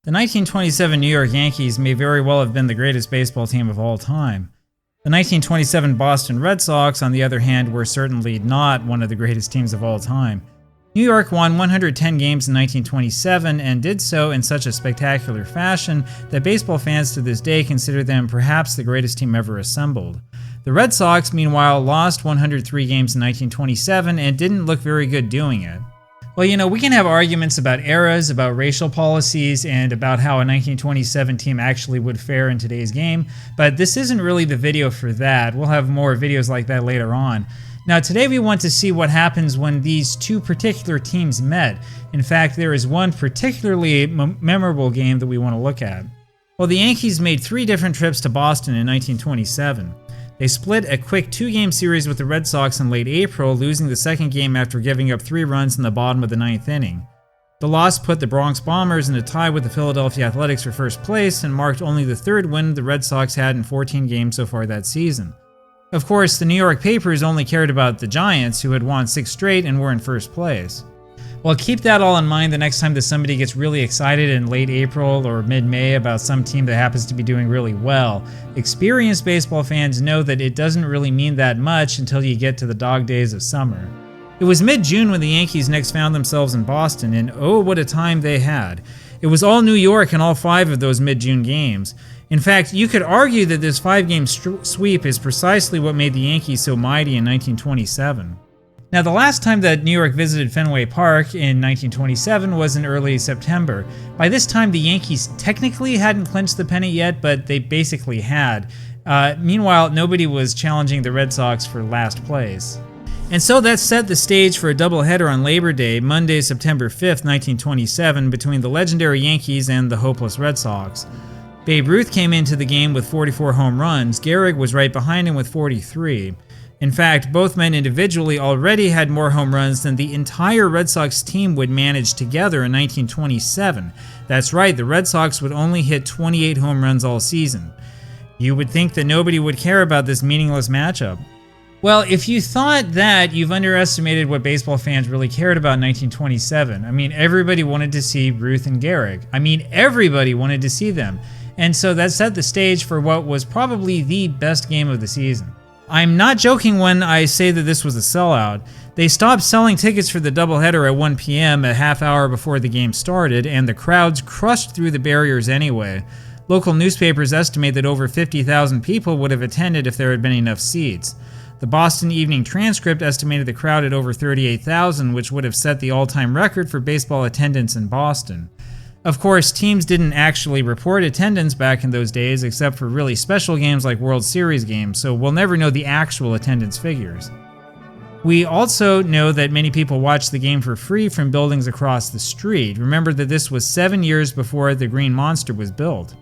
The 1927 New York Yankees may very well have been the greatest baseball team of all time. The 1927 Boston Red Sox, on the other hand, were certainly not one of the greatest teams of all time. New York won 110 games in 1927 and did so in such a spectacular fashion that baseball fans to this day consider them perhaps the greatest team ever assembled. The Red Sox, meanwhile, lost 103 games in 1927 and didn't look very good doing it. Well, we can have arguments about eras, about racial policies, and about how a 1927 team actually would fare in today's game, but this isn't really the video for that. We'll have more videos like that later on. Now, today we want to see what happens when these two particular teams met. In fact, there is one particularly memorable game that we want to look at. Well, the Yankees made 3 different trips to Boston in 1927. They split a quick 2-game series with the Red Sox in late April, losing the second game after giving up 3 runs in the bottom of the 9th inning. The loss put the Bronx Bombers in a tie with the Philadelphia Athletics for first place and marked only the 3rd win the Red Sox had in 14 games so far that season. Of course, the New York papers only cared about the Giants, who had won 6 straight and were in first place. Well, keep that all in mind the next time that somebody gets really excited in late April or mid-May about some team that happens to be doing really well. Experienced baseball fans know that it doesn't really mean that much until you get to the dog days of summer. It was mid-June when the Yankees next found themselves in Boston, and oh, what a time they had. It was all New York in all 5 of those mid-June games. In fact, you could argue that this 5-game sweep is precisely what made the Yankees so mighty in 1927. Now, the last time that New York visited Fenway Park in 1927 was in early September. By this time, the Yankees technically hadn't clinched the pennant yet, but they basically had. Meanwhile, nobody was challenging the Red Sox for last place. And so that set the stage for a doubleheader on Labor Day, Monday, September 5th, 1927, between the legendary Yankees and the hopeless Red Sox. Babe Ruth came into the game with 44 home runs. Gehrig was right behind him with 43. In fact, both men individually already had more home runs than the entire Red Sox team would manage together in 1927. That's right, the Red Sox would only hit 28 home runs all season. You would think that nobody would care about this meaningless matchup. Well, if you thought that, you've underestimated what baseball fans really cared about in 1927. I mean, everybody wanted to see Ruth and Gehrig. Everybody wanted to see them. And so that set the stage for what was probably the best game of the season. I'm not joking when I say that this was a sellout. They stopped selling tickets for the doubleheader at 1 p.m. a half hour before the game started, and the crowds crushed through the barriers anyway. Local newspapers estimate that over 50,000 people would have attended if there had been enough seats. The Boston Evening Transcript estimated the crowd at over 38,000, which would have set the all-time record for baseball attendance in Boston. Of course, teams didn't actually report attendance back in those days except for really special games like World Series games, so we'll never know the actual attendance figures. We also know that many people watched the game for free from buildings across the street. Remember that this was 7 years before the Green Monster was built.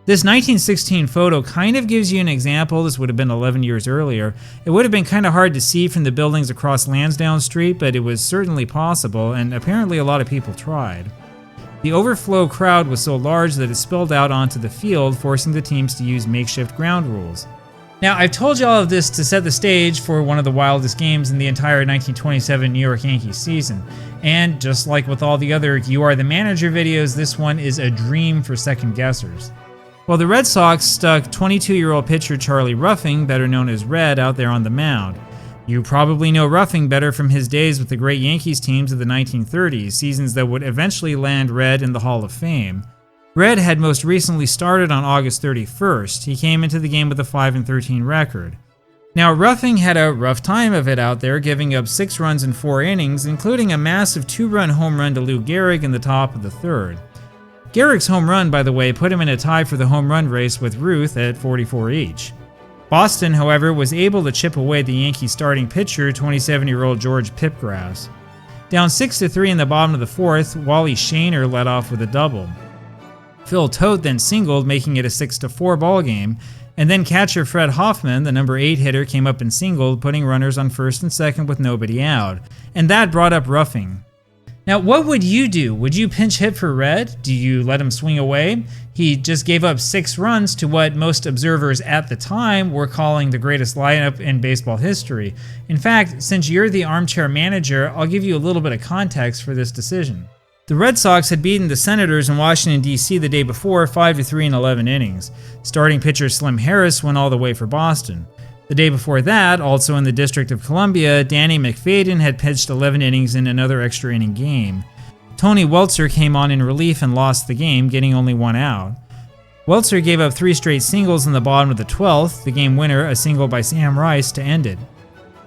This 1916 photo kind of gives you an example. This would have been 11 years earlier. It would have been kind of hard to see from the buildings across Lansdowne Street, but it was certainly possible, and apparently a lot of people tried. The overflow crowd was so large that it spilled out onto the field, forcing the teams to use makeshift ground rules. Now, I've told you all of this to set the stage for one of the wildest games in the entire 1927 New York Yankees season. And just like with all the other You Are the Manager videos, this one is a dream for second guessers. Well, the Red Sox stuck 22-year-old pitcher Charlie Ruffing, better known as Red, out there on the mound. You probably know Ruffing better from his days with the great Yankees teams of the 1930s, seasons that would eventually land Red in the Hall of Fame. Red had most recently started on August 31st. He came into the game with a 5-13 record. Now, Ruffing had a rough time of it out there, giving up 6 runs in 4 innings, including a massive 2-run home run to Lou Gehrig in the top of the 3rd. Gehrig's home run, by the way, put him in a tie for the home run race with Ruth at 44 each. Boston, however, was able to chip away the Yankees starting pitcher, 27-year-old George Pipgras. Down 6-3 in the bottom of the 4th, Wally Shaner led off with a double. Phil Tote then singled, making it a 6-4 ball game, and then catcher Fred Hoffman, the number 8 hitter, came up and singled, putting runners on first and second with nobody out. And that brought up Ruffing. Now, what would you do? Would you pinch hit for Red? Do you let him swing away? He just gave up 6 runs to what most observers at the time were calling the greatest lineup in baseball history. In fact, since you're the armchair manager, I'll give you a little bit of context for this decision. The Red Sox had beaten the Senators in Washington, D.C. the day before 5-3 in 11 innings. Starting pitcher Slim Harris went all the way for Boston. The day before that, also in the District of Columbia, Danny McFadden had pitched 11 innings in another extra inning game. Tony Weltzer came on in relief and lost the game, getting only one out. Weltzer gave up 3 straight singles in the bottom of the 12th, the game winner, a single by Sam Rice, to end it.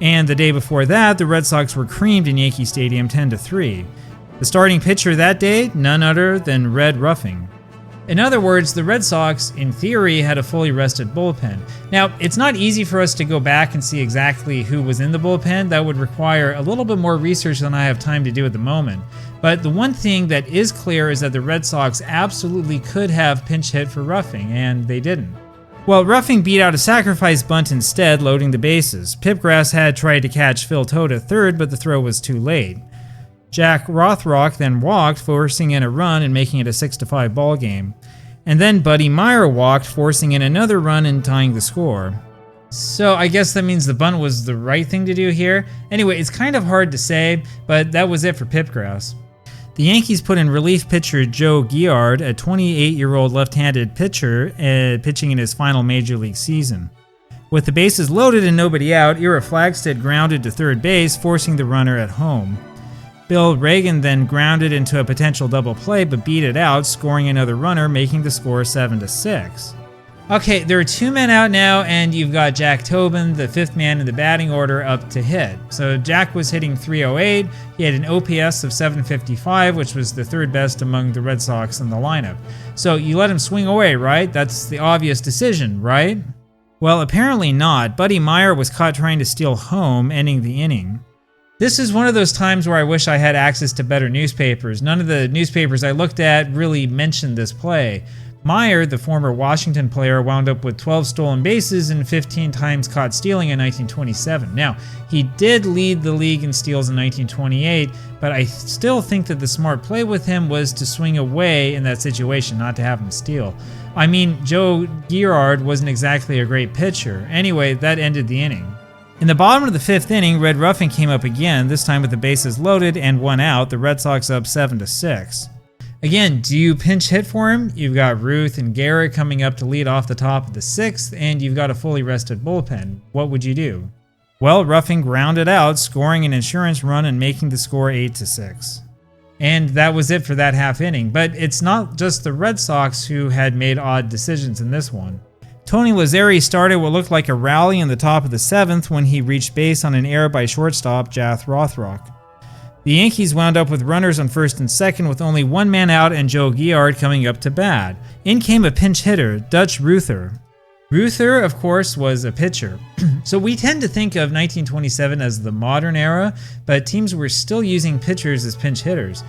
And the day before that, the Red Sox were creamed in Yankee Stadium 10-3. The starting pitcher that day, none other than Red Ruffing. In other words, the Red Sox, in theory, had a fully rested bullpen. Now, it's not easy for us to go back and see exactly who was in the bullpen. That would require a little bit more research than I have time to do at the moment. But the one thing that is clear is that the Red Sox absolutely could have pinch hit for Ruffing, and they didn't. Well, Ruffing beat out a sacrifice bunt instead, loading the bases. Pipgrass had tried to catch Phil Todt at third, but the throw was too late. Jack Rothrock then walked, forcing in a run and making it a 6-5 ball game. And then Buddy Meyer walked, forcing in another run and tying the score. So I guess that means the bunt was the right thing to do here. Anyway, it's kind of hard to say, but that was it for Pipgrass. The Yankees put in relief pitcher Joe Giard, a 28-year-old left-handed pitcher, pitching in his final major league season. With the bases loaded and nobody out, Ira Flagstead grounded to third base, forcing the runner at home. Bill Reagan then grounded into a potential double play but beat it out, scoring another runner, making the score 7-6. Okay, there are 2 men out now, and you've got Jack Tobin, the 5th man in the batting order, up to hit. So Jack was hitting .308. He had an OPS of .755, which was the 3rd best among the Red Sox in the lineup. So you let him swing away, right? That's the obvious decision, right? Well, apparently not. Buddy Meyer was caught trying to steal home, ending the inning. This is one of those times where I wish I had access to better newspapers. None of the newspapers I looked at really mentioned this play. Meyer, the former Washington player, wound up with 12 stolen bases and 15 times caught stealing in 1927. Now, he did lead the league in steals in 1928, but I still think that the smart play with him was to swing away in that situation, not to have him steal. I mean, Joe Girard wasn't exactly a great pitcher. Anyway, that ended the inning. In the bottom of the 5th inning, Red Ruffing came up again, this time with the bases loaded and 1 out, the Red Sox up 7-6. Again, do you pinch hit for him? You've got Ruth and Garrett coming up to lead off the top of the 6th, and you've got a fully rested bullpen. What would you do? Well, Ruffing grounded out, scoring an insurance run and making the score 8-6. And that was it for that half inning, but it's not just the Red Sox who had made odd decisions in this one. Tony Lazzeri started what looked like a rally in the top of the 7th when he reached base on an error by shortstop Jack Rothrock. The Yankees wound up with runners on first and second with only 1 man out and Joe Giard coming up to bat. In came a pinch hitter, Dutch Ruther. Ruther, of course, was a pitcher. So we tend to think of 1927 as the modern era, but teams were still using pitchers as pinch hitters.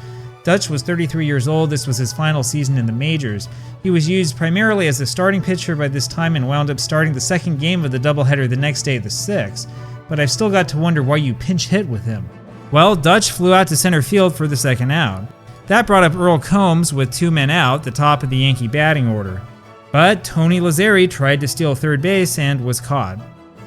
Dutch was 33 years old. This was his final season in the majors. He was used primarily as a starting pitcher by this time and wound up starting the 2nd game of the doubleheader the next day, the 6th. But I've still got to wonder why you pinch hit with him. Well, Dutch flew out to center field for the 2nd out. That brought up Earl Combs with 2 men out, the top of the Yankee batting order. But Tony Lazzeri tried to steal third base and was caught.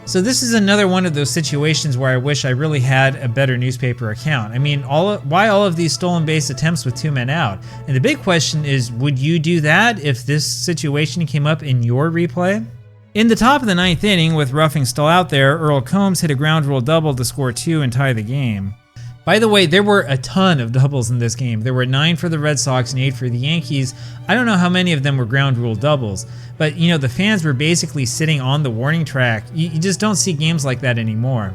So this is another one of those situations where I wish I really had a better newspaper account. I mean, why all of these stolen base attempts with 2 men out? And the big question is, would you do that if this situation came up in your replay? In the top of the 9th inning, with Ruffing still out there, Earl Combs hit a ground rule double to score 2 and tie the game. By the way, there were a ton of doubles in this game. There were 9 for the Red Sox and 8 for the Yankees. I don't know how many of them were ground rule doubles, but you know, the fans were basically sitting on the warning track. You just don't see games like that anymore.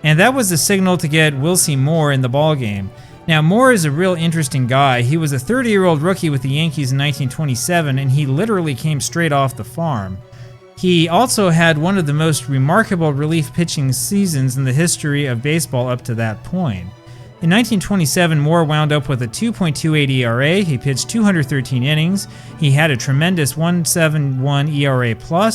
And that was the signal to get Wilcie Moore in the ballgame. Now, Moore is a real interesting guy. He was a 30-year-old rookie with the Yankees in 1927, and he literally came straight off the farm. He also had one of the most remarkable relief pitching seasons in the history of baseball up to that point. In 1927, Moore wound up with a 2.28 ERA. He pitched 213 innings. He had a tremendous 1.71 ERA+.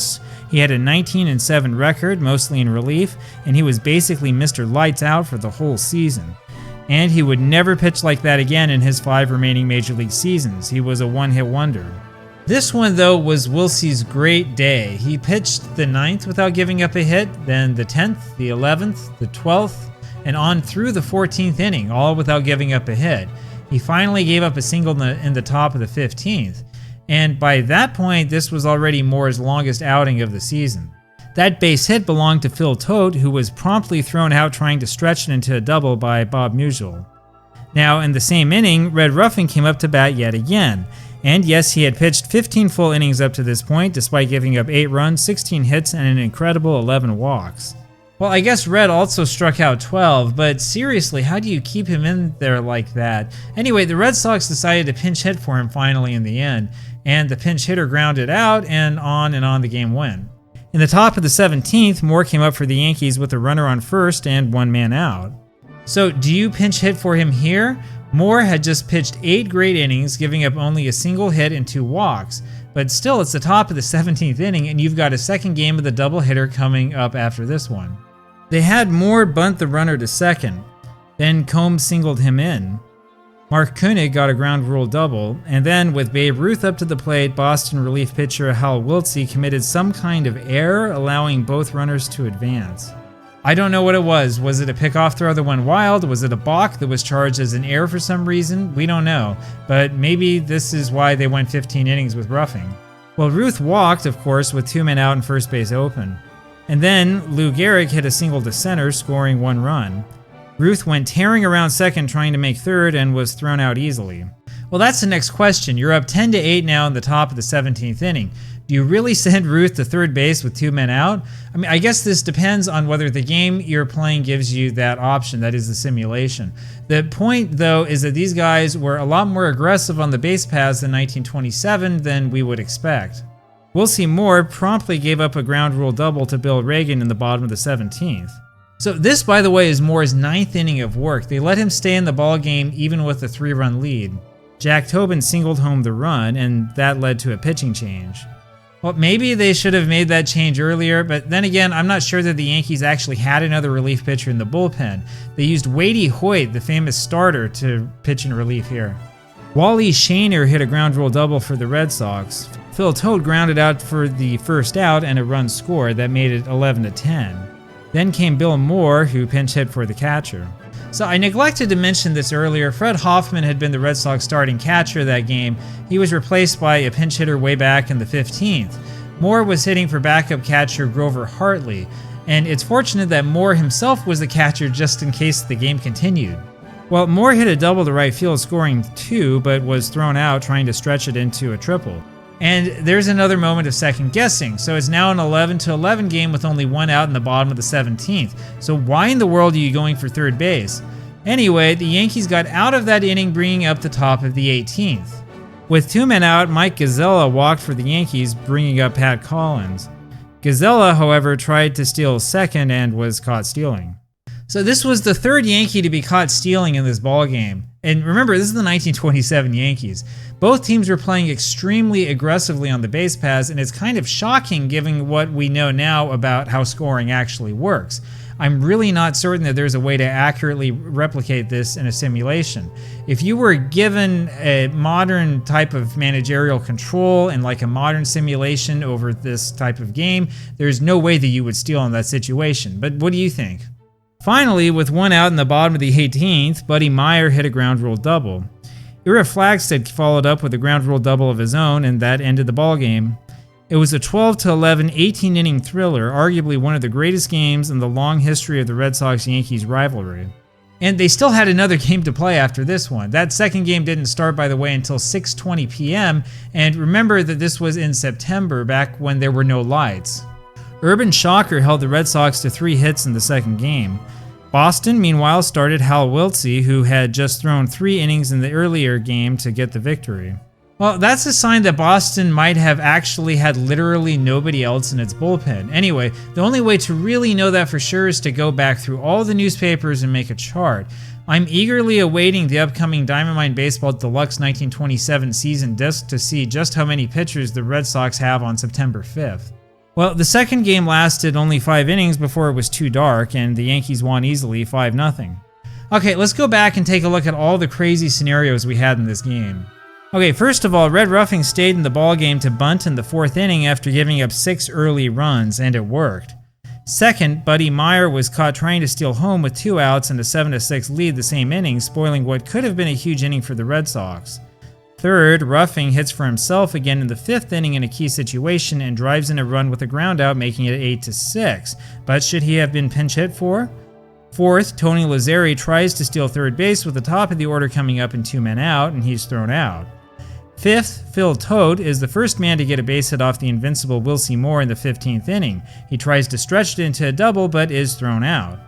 He had a 19-7 record, mostly in relief, and he was basically Mr. Lights Out for the whole season. And he would never pitch like that again in his 5 remaining major league seasons. He was a one-hit wonder. This one, though, was Wilcie's great day. He pitched the 9th without giving up a hit, then the 10th, the 11th, the 12th, and on through the 14th inning, all without giving up a hit. He finally gave up a single in the top of the 15th, and by that point, this was already Moore's longest outing of the season. That base hit belonged to Phil Todt, who was promptly thrown out trying to stretch it into a double by Bob Musial. Now, in the same inning, Red Ruffing came up to bat yet again, and yes, he had pitched 15 full innings up to this point, despite giving up 8 runs, 16 hits, and an incredible 11 walks. Well, I guess Red also struck out 12, but seriously, how do you keep him in there like that? Anyway, the Red Sox decided to pinch hit for him finally in the end, and the pinch hitter grounded out, and on the game went. In the top of the 17th, Moore came up for the Yankees with a runner on first and 1 man out. So, do you pinch hit for him here? Moore had just pitched 8 great innings, giving up only a single hit and 2 walks. But still, it's the top of the 17th inning, and you've got a second game of the doubleheader coming up after this one. They had Moore bunt the runner to second. Then Combs singled him in. Mark Koenig got a ground rule double, and then with Babe Ruth up to the plate, Boston relief pitcher Hal Wiltse committed some kind of error, allowing both runners to advance. I don't know what it was. Was it a pickoff throw that went wild? Was it a balk that was charged as an error for some reason? We don't know, but maybe this is why they went 15 innings with Ruffing. Well, Ruth walked, of course, with 2 men out and first base open. And then Lou Gehrig hit a single to center, scoring 1 run. Ruth went tearing around second trying to make third and was thrown out easily. Well, that's the next question. You're up 10-8 now in the top of the 17th inning. Do you really send Ruth to third base with 2 men out? I mean, I guess this depends on whether the game you're playing gives you that option, that is the simulation. The point, though, is that these guys were a lot more aggressive on the base paths in 1927 than we would expect. Wiltse Moore promptly gave up a ground rule double to Bill Reagan in the bottom of the 17th. So this, by the way, is Moore's 9th inning of work. They let him stay in the ball game even with a 3-run lead. Jack Tobin singled home the run, and that led to a pitching change. Well, maybe they should have made that change earlier, but then again, I'm not sure that the Yankees actually had another relief pitcher in the bullpen. They used Wadey Hoyt, the famous starter, to pitch in relief here. Wally Shaner hit a ground rule double for the Red Sox. Phil Todt grounded out for the first out and a run scored that made it 11-10. Then came Bill Moore, who pinch hit for the catcher. So I neglected to mention this earlier. Fred Hoffman had been the Red Sox starting catcher that game. He was replaced by a pinch hitter way back in the 15th. Moore was hitting for backup catcher Grover Hartley, and it's fortunate that Moore himself was the catcher just in case the game continued. Well, Moore hit a double to right field, scoring 2, but was thrown out trying to stretch it into a triple. And there's another moment of second guessing. So it's now an 11-11 game with only 1 out in the bottom of the 17th. So why in the world are you going for third base? Anyway, the Yankees got out of that inning, bringing up the top of the 18th. With 2 men out, Mike Gazzella walked for the Yankees, bringing up Pat Collins. Gazzella, however, tried to steal second and was caught stealing. So this was the 3rd Yankee to be caught stealing in this ballgame. And remember, this is the 1927 Yankees. Both teams were playing extremely aggressively on the base paths, and it's kind of shocking given what we know now about how scoring actually works. I'm really not certain that there's a way to accurately replicate this in a simulation. If you were given a modern type of managerial control and like a modern simulation over this type of game, there's no way that you would steal in that situation. But what do you think? Finally, with 1 out in the bottom of the 18th, Buddy Meyer hit a ground rule double. Ira Flagstead followed up with a ground rule double of his own, and that ended the ballgame. It was a 12-11 18-inning thriller, arguably one of the greatest games in the long history of the Red Sox-Yankees rivalry. And they still had another game to play after this one. That second game didn't start, by the way, until 6:20 p.m., and remember that this was in September, back when there were no lights. Urban Shocker held the Red Sox to 3 hits in the second game. Boston, meanwhile, started Hal Wiltse, who had just thrown 3 innings in the earlier game to get the victory. Well, that's a sign that Boston might have actually had literally nobody else in its bullpen. Anyway, the only way to really know that for sure is to go back through all the newspapers and make a chart. I'm eagerly awaiting the upcoming Diamond Mine Baseball Deluxe 1927 season disc to see just how many pitchers the Red Sox have on September 5th. Well, the second game lasted only 5 innings before it was too dark, and the Yankees won easily 5-0. Okay, let's go back and take a look at all the crazy scenarios we had in this game. Okay, first of all, Red Ruffing stayed in the ballgame to bunt in the 4th inning after giving up 6 early runs, and it worked. Second, Buddy Meyer was caught trying to steal home with 2 outs and a 7-6 lead the same inning, spoiling what could have been a huge inning for the Red Sox. Third, Ruffing hits for himself again in the 5th inning in a key situation and drives in a run with a groundout, making it 8-6. But should he have been pinch hit for? Fourth, Tony Lazzeri tries to steal third base with the top of the order coming up and 2 men out, and he's thrown out. Fifth, Phil Todt is the first man to get a base hit off the invincible Wilcie Moore in the 15th inning. He tries to stretch it into a double, but is thrown out.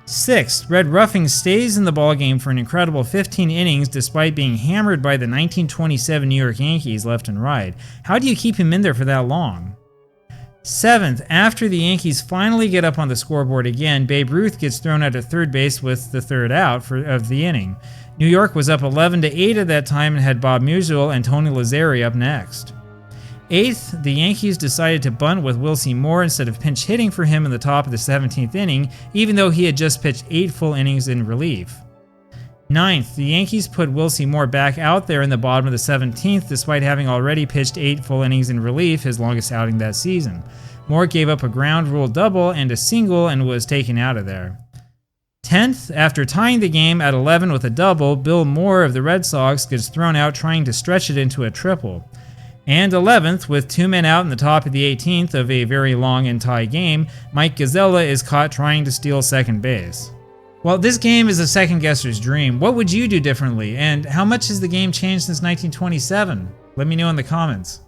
Sixth, Red Ruffing stays in the ballgame for an incredible 15 innings despite being hammered by the 1927 New York Yankees left and right. How do you keep him in there for that long? Seventh, after the Yankees finally get up on the scoreboard again, Babe Ruth gets thrown out at third base with the 3rd out of the inning. New York was up 11-8 at that time and had Bob Musial and Tony Lazzeri up next. Eighth, the Yankees decided to bunt with Wilcie Moore instead of pinch hitting for him in the top of the 17th inning, even though he had just pitched 8 full innings in relief. Ninth, the Yankees put Wilcie Moore back out there in the bottom of the 17th despite having already pitched 8 full innings in relief, his longest outing that season. Moore gave up a ground rule double and a single and was taken out of there. 10th, after tying the game at 11 with a double, Bill Moore of the Red Sox gets thrown out trying to stretch it into a triple. And 11th, with 2 men out in the top of the 18th of a very long and tie game, Mike Gazzella is caught trying to steal second base. Well, this game is a second guesser's dream. What would you do differently? And how much has the game changed since 1927? Let me know in the comments.